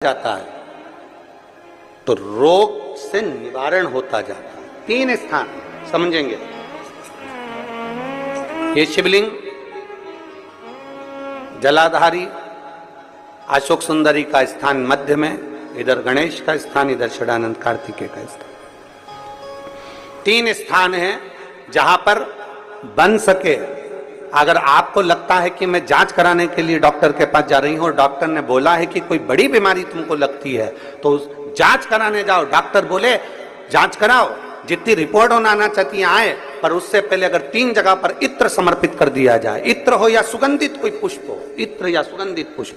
जाता है तो रोग से निवारण होता जाता है। 3 स्थान समझेंगे। ये शिवलिंग, जलाधारी, अशोक सुंदरी का स्थान मध्य में, इधर गणेश का स्थान, इधर षडानंद कार्तिकेय का स्थान। 3 स्थान हैं जहां पर बन सके। अगर आपको लगता है कि मैं जांच कराने के लिए डॉक्टर के पास जा रही हूं और डॉक्टर ने बोला है कि कोई बड़ी बीमारी तुमको लगती है तो जांच कराने जाओ, डॉक्टर बोले जांच कराओ, जितनी रिपोर्ट होना आना चाहती है आए, पर उससे पहले अगर 3 जगह पर इत्र समर्पित कर दिया जाए, इत्र हो या सुगंधित कोई पुष्प हो, इत्र या सुगंधित पुष्प,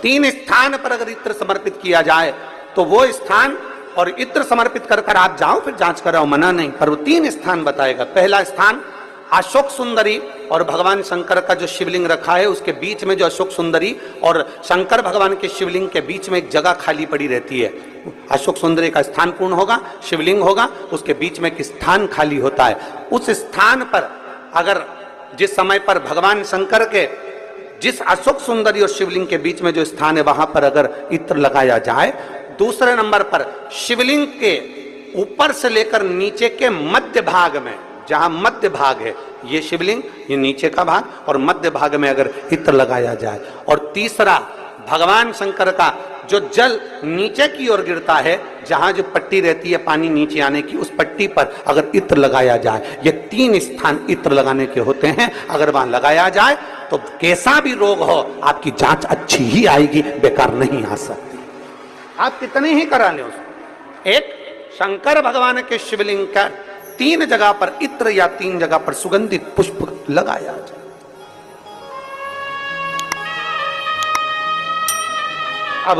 3 स्थान पर अगर इत्र समर्पित किया जाए तो वो स्थान और इत्र समर्पित कर कर आप जाओ, फिर जांच कराओ, मना नहीं, पर वो 3 स्थान बताएगा। पहला स्थान अशोक सुंदरी और भगवान शंकर का जो शिवलिंग रखा है उसके बीच में, जो अशोक सुंदरी और शंकर भगवान के शिवलिंग के बीच में एक जगह खाली पड़ी रहती है। अशोक सुंदरी का स्थान पूर्ण होगा, शिवलिंग होगा, उसके बीच में एक स्थान खाली होता है। उस स्थान पर अगर जिस समय पर भगवान शंकर के जिस अशोक सुंदरी और शिवलिंग के बीच में जो स्थान है वहां पर अगर इत्र लगाया जाए, दूसरे नंबर पर शिवलिंग के ऊपर से लेकर नीचे के मध्य भाग में, जहां मध्य भाग है ये शिवलिंग, ये नीचे का भाग, और मध्य भाग में अगर इत्र लगाया जाए, और तीसरा भगवान शंकर का जो जल नीचे की ओर गिरता है, जहां जो पट्टी रहती है पानी नीचे आने की, उस पट्टी पर अगर इत्र लगाया जाए, ये 3 स्थान इत्र लगाने के होते हैं। अगर वहां लगाया जाए तो कैसा भी रोग हो आपकी जांच अच्छी ही आएगी, बेकार नहीं आ सकती। आप कितने ही करा लें उसको। एक शंकर भगवान के शिवलिंग का 3 जगह पर इत्र या 3 जगह पर सुगंधित पुष्प लगाया जाए। अब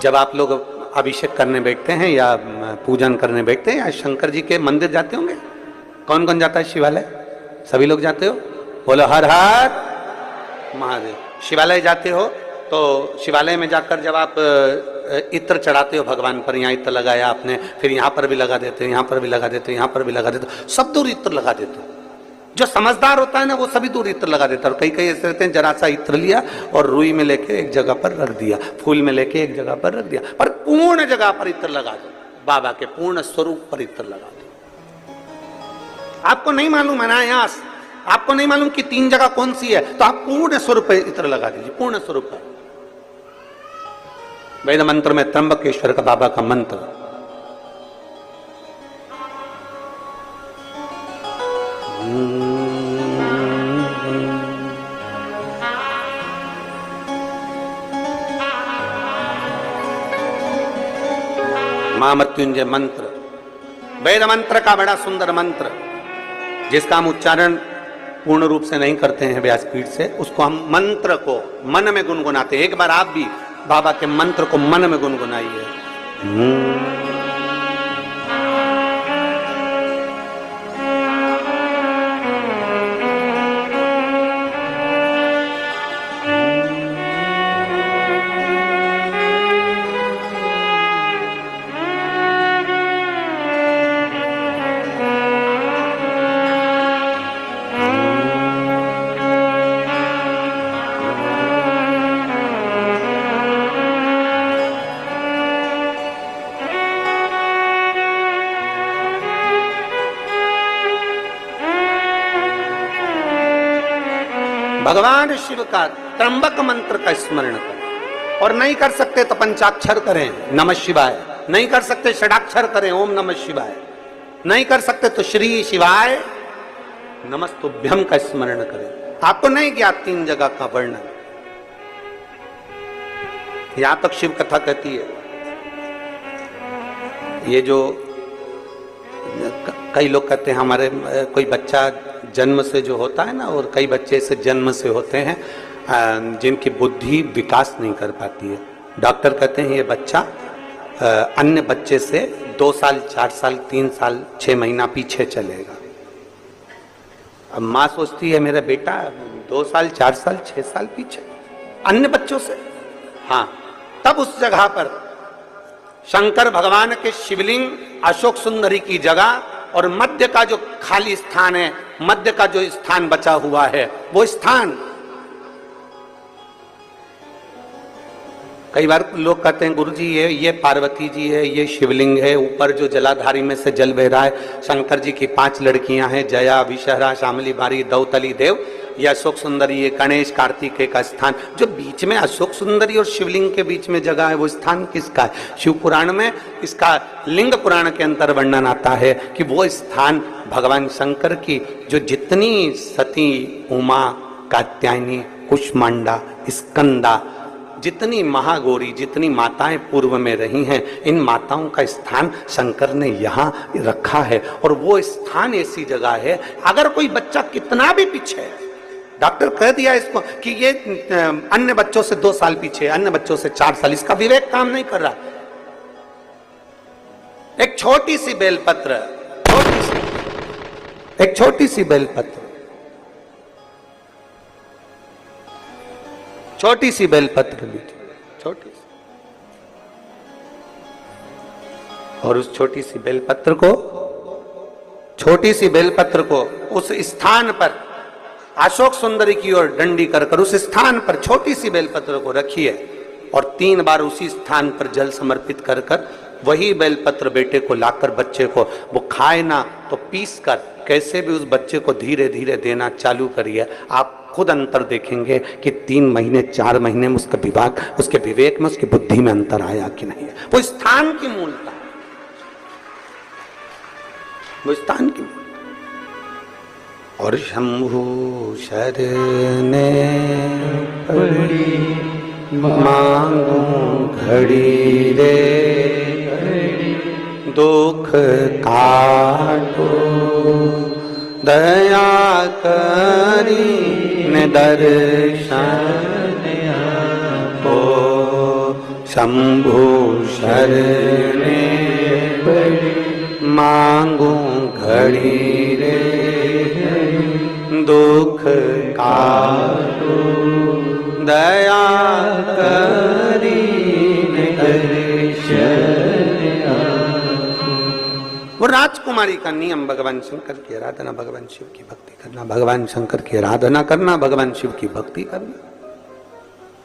जब आप लोग अभिषेक करने बैठते हैं या पूजन करने बैठते हैं या शंकर जी के मंदिर जाते होंगे, कौन कौन जाता है शिवालय? सभी लोग जाते हो? बोलो हर हर महादेव। शिवालय जाते हो तो शिवालय में जाकर जब आप इत्र चढ़ाते हो भगवान पर, यहाँ इत्र लगाया आपने, फिर यहाँ पर भी लगा देते हो, यहाँ पर भी लगा देते हो, यहाँ पर भी लगा देते हो, सब दूर इत्र लगा देते हो। जो समझदार होता है ना वो सभी दूर इत्र लगा देता है। और कई कई ऐसे रहते हैं जरा सा इत्र लिया और रुई में लेके एक जगह पर रख दिया, फूल में लेके एक जगह पर रख दिया, पर पूर्ण जगह पर इत्र लगा दो, बाबा के पूर्ण स्वरूप पर इत्र लगा दो। आपको नहीं मालूम अनायास, आपको नहीं मालूम कि 3 जगह कौन सी है, तो आप पूर्ण स्वरूप पर इत्र लगा दीजिए, पूर्ण स्वरूप पर। वेद मंत्र में त्र्यंबकेश्वर का बाबा का मंत्र, महामृत्युंजय मंत्र, वेद मंत्र का बड़ा सुंदर मंत्र, जिसका हम उच्चारण पूर्ण रूप से नहीं करते हैं व्यासपीठ से, उसको हम मंत्र को मन में गुनगुनाते हैं। एक बार आप भी बाबा के मंत्र को मन में गुनगुनाइए। भगवान शिव का त्र्यंबक मंत्र का स्मरण करें, और नहीं कर सकते तो पंचाक्षर करें, नमः शिवाय, नहीं कर सकते षडाक्षर करें, ओम नमः शिवाय, नहीं कर सकते तो श्री शिवाय नमस्तुभ्यम का स्मरण करें। आपको नहीं ज्ञात 3 जगह का वर्णन, यहां तक शिव कथा कहती है। ये जो कई लोग कहते हैं हमारे कोई बच्चा जन्म से जो होता है ना, और कई बच्चे से जन्म से होते हैं जिनकी बुद्धि विकास नहीं कर पाती है। डॉक्टर कहते हैं ये बच्चा अन्य बच्चे से 2 साल 4 साल 3 साल 6 महीना पीछे चलेगा। अब माँ सोचती है मेरा बेटा 2 साल 4 साल 6 साल पीछे अन्य बच्चों से। हाँ, तब उस जगह पर शंकर भगवान के शिवलिंग, अशोक सुंदरी की जगह और मध्य का जो खाली स्थान है मध्य का जो स्थान बचा हुआ है वो स्थान, कई बार लोग कहते हैं गुरुजी ये पार्वती जी है, ये शिवलिंग है, ऊपर जो जलाधारी में से जल बह रहा है, शंकर जी की 5 लड़कियां हैं, जया, विषहरा, शामली बारी, दौतली देव, ये अशोक सुंदरी, ये गणेश कार्तिकेय का स्थान। जो बीच में अशोक सुंदरी और शिवलिंग के बीच में जगह है वो स्थान किसका है? शिव पुराण में इसका लिंग पुराण के अंतर वर्णन आता है कि वो स्थान भगवान शंकर की जो जितनी सती, उमा, कात्यायनी, कुष्मांडा, स्कंदा, जितनी महागौरी, जितनी माताएं पूर्व में रही हैं, इन माताओं का स्थान शंकर ने यहाँ रखा है। और वो स्थान ऐसी जगह है, अगर कोई बच्चा कितना भी पीछे है, डॉक्टर कह दिया इसको कि ये अन्य बच्चों से 2 साल पीछे, अन्य बच्चों से 4 साल, इसका विवेक काम नहीं कर रहा। एक छोटी सी बेलपत्र, एक छोटी सी बेलपत्र, छोटी सी बेलपत्र भी, छोटी सी, और उस छोटी सी बेलपत्र को, छोटी सी बेलपत्र को उस स्थान पर अशोक सुंदरी की ओर डंडी कर उस स्थान पर छोटी सी बेलपत्र को रखिए और 3 बार उसी स्थान पर जल समर्पित कर वही बेलपत्र बेटे को लाकर बच्चे को, वो खाए ना तो पीस कर कैसे भी उस बच्चे को धीरे धीरे देना चालू करिए। आप खुद अंतर देखेंगे कि 3 महीने 4 महीने में उसका विभाग, उसके विवेक में, उसकी बुद्धि में अंतर आया कि नहीं। वो स्थान की मूलता, वो स्थान की मूलता। और शंभु शरने पड़ी मांगू घड़ी रे, दुख काटो दया करी ने दर्शन आपो। शंभु शरणे पड़ी मांगू घड़ी रे, दुख काटो दया करी ने दर्शन आपो। वो राजकुमारी का नियम, भगवान शंकर की आराधना, भगवान शिव की भक्ति करना, भगवान शंकर की आराधना करना, भगवान शिव की भक्ति करना।